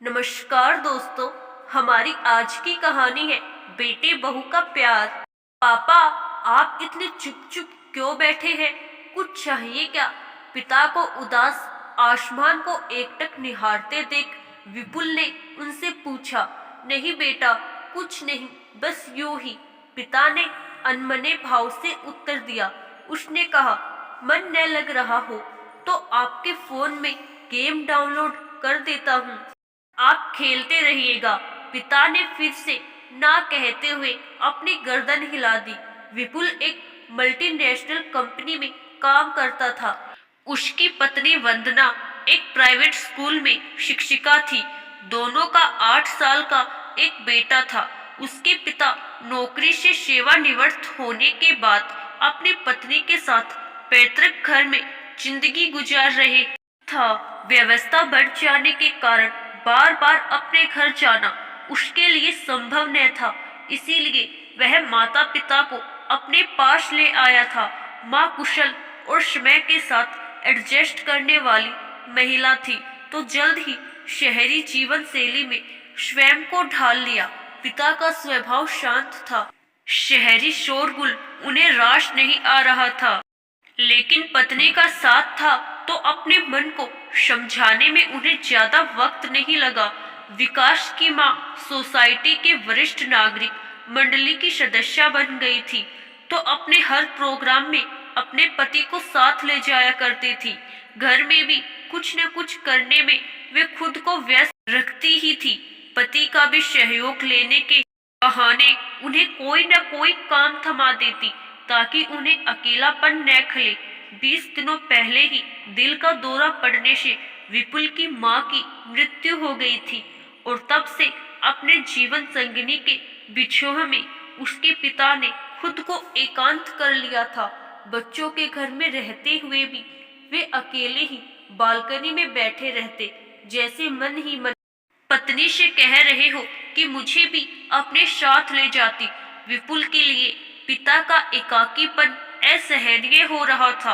नमस्कार दोस्तों। हमारी आज की कहानी है बेटे बहू का प्यार। पापा, आप इतने चुप चुप क्यों बैठे हैं? कुछ चाहिए क्या? पिता को उदास आसमान को एकटक निहारते देख विपुल ने उनसे पूछा। नहीं बेटा, कुछ नहीं, बस यूं ही, पिता ने अनमने भाव से उत्तर दिया। उसने कहा, मन न लग रहा हो तो आपके फोन में गेम डाउनलोड कर देता हूँ, आप खेलते रहिएगा। पिता ने फिर से ना कहते हुए अपनी गर्दन हिला दी। विपुल एक मल्टीनेशनल कंपनी में काम करता था। उसकी पत्नी वंदना एक प्राइवेट स्कूल में शिक्षिका थी। दोनों का 8 साल का एक बेटा था। उसके पिता नौकरी से सेवानिवृत्त होने के बाद अपनी पत्नी के साथ पैतृक घर में जिंदगी गुजार रहे था। व्यवस्था बढ़ जाने के कारण बार बार अपने घर जाना उसके लिए संभव न था। इसीलिए वह माता पिता को अपने पास ले आया था। माँ कुशल और समय के साथ एडजस्ट करने वाली महिला थी, तो जल्द ही शहरी जीवन शैली में स्वयं को ढाल लिया। पिता का स्वभाव शांत था। शहरी शोरगुल उन्हें रास नहीं आ रहा था, लेकिन पत्नी का साथ था तो अपने मन को समझाने में उन्हें ज्यादा वक्त नहीं लगा। विकास की माँ सोसाइटी के वरिष्ठ नागरिक मंडली की सदस्य बन गई थी, तो अपने हर प्रोग्राम में अपने पति को साथ ले जाया करती थी। घर में भी कुछ न कुछ करने में वे खुद को व्यस्त रखती ही थी। पति का भी सहयोग लेने के बहाने उन्हें कोई न कोई काम थमा देती, ताकि उन्हें अकेलापन न खले। 20 दिनों पहले ही दिल का दौरा पड़ने से विपुल की माँ की मृत्यु हो गई थी, और तब से अपने जीवन संगिनी के बिछोह में उसके पिता ने खुद को एकांत कर लिया था। बच्चों के घर में रहते हुए भी वे अकेले ही बालकनी में बैठे रहते, जैसे मन ही मन पत्नी से कह रहे हो कि मुझे भी अपने साथ ले जाती। विपुल के लिए पिता का एकाकीपन असहनीय हो रहा था।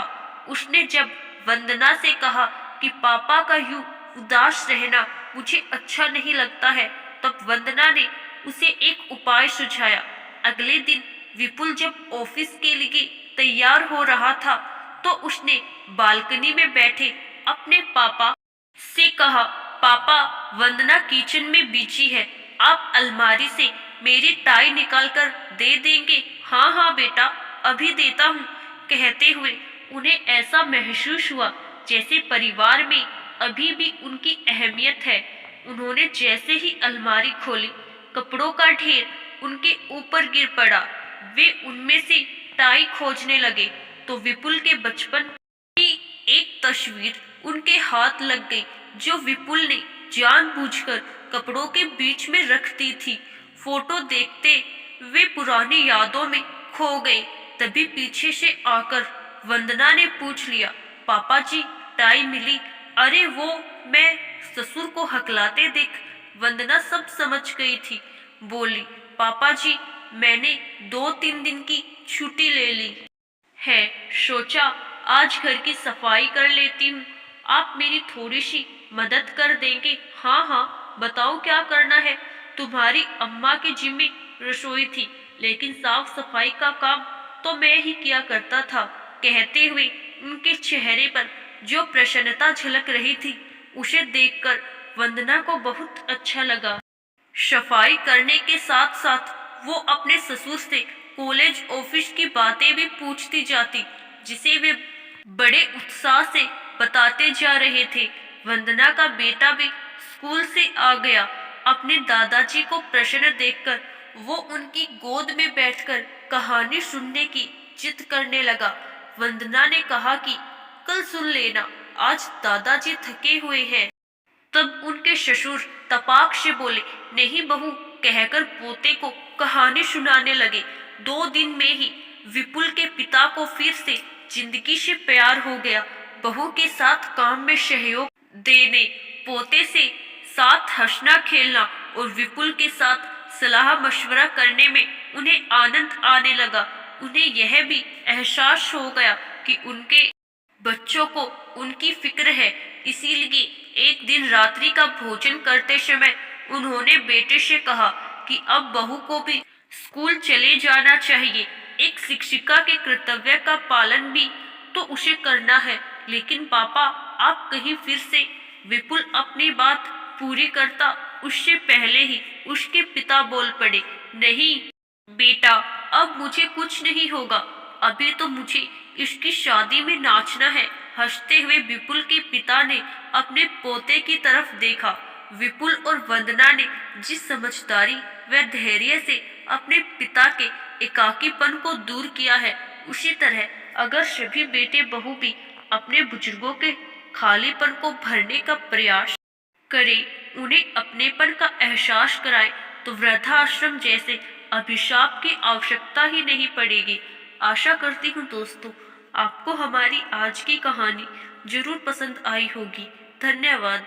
उसने जब वंदना से कहा कि पापा का यूं उदास रहना मुझे अच्छा नहीं लगता है, तब वंदना ने उसे एक उपाय सुझाया। अगले दिन विपुल जब ऑफिस के लिए तैयार हो रहा था, तो उसने बालकनी में बैठे अपने पापा से कहा, पापा, वंदना किचन में बिजी है, आप अलमारी से मेरी टाई निकाल कर दे देंगे? हाँ हाँ बेटा, अभी देता हूँ। कहते हुए उन्हें ऐसा महसूस हुआ जैसे परिवार में अभी भी उनकी अहमियत है। उन्होंने जैसे ही अलमारी खोली, कपड़ों का ढेर उनके ऊपर गिर पड़ा। वे उनमें से टाई खोजने लगे तो विपुल के बचपन की एक तस्वीर उनके हाथ लग गई, जो विपुल ने जानबूझकर कपड़ों के बीच में रख दी थी। फोटो देखते वे पुरानी यादों में खो गए। तभी पीछे से आकर वंदना ने पूछ लिया, पापा जी, टाई मिली? अरे वो, मैं ससुर को हकलाते देख वंदना सब समझ गई थी। बोली, पापा जी, मैंने 2-3 दिन की छुट्टी ले ली है, सोचा आज घर की सफाई कर लेती हूँ। आप मेरी थोड़ी सी मदद कर देंगे? हाँ हाँ, बताओ क्या करना है? तुम्हारी अम्मा के जिम्मे रसोई थी, लेकिन साफ सफाई का काम तो मैं ही किया करता था। कहते हुए उनके चेहरे पर जो प्रसन्नता झलक रही थी, उसे देखकर वंदना को बहुत अच्छा लगा। सफाई करने के साथ साथ वो अपने ससुर से कॉलेज ऑफिस की बातें भी पूछती जाती, जिसे वे बड़े उत्साह से बताते जा रहे थे। वंदना का बेटा भी स्कूल से आ गया। अपने दादाजी को प्रसन्न देखकर वो उनकी गोद में बैठकर कहानी सुनने की जिद करने लगा। वंदना ने कहा कि कल सुन लेना, आज दादाजी थके हुए हैं। तब उनके ससुर तपाक से बोले, नहीं बहू, कहकर पोते को कहानी सुनाने लगे। 2 दिन में ही विपुल के पिता को फिर से जिंदगी से प्यार हो गया। बहू के साथ काम में सहयोग देने, पोते से साथ हंसना खेलना और विपुल के साथ सलाह मशवरा करने में उन्हें आनंद आने लगा। उन्हें यह भी एहसास हो गया कि उनके बच्चों को उनकी फिक्र है, इसीलिए एक दिन रात्रि का भोजन करते समय उन्होंने बेटे से कहा कि अब बहू को भी स्कूल चले जाना चाहिए। एक शिक्षिका के कर्तव्य का पालन भी तो उसे करना है। लेकिन पापा, आप कहीं फिर से। विपुल अपनी बात पूरी करता उससे पहले ही उसके पिता बोल पड़े, नहीं बेटा, अब मुझे कुछ नहीं होगा। अभी तो मुझे इसकी शादी में नाचना है। हंसते हुए विपुल के पिता ने अपने पोते की तरफ देखा। विपुल और वंदना ने जिस समझदारी व धैर्य से अपने पिता के एकाकीपन को दूर किया है, उसी तरह अगर सभी बेटे बहू भी अपने बुजुर्गों के खालीपन को भरने का प्रयास करें, उन्हें अपनेपन का एहसास कराएं, तो वृद्धाश्रम जैसे अभिशाप की आवश्यकता ही नहीं पड़ेगी। आशा करती हूँ दोस्तों, आपको हमारी आज की कहानी जरूर पसंद आई होगी। धन्यवाद।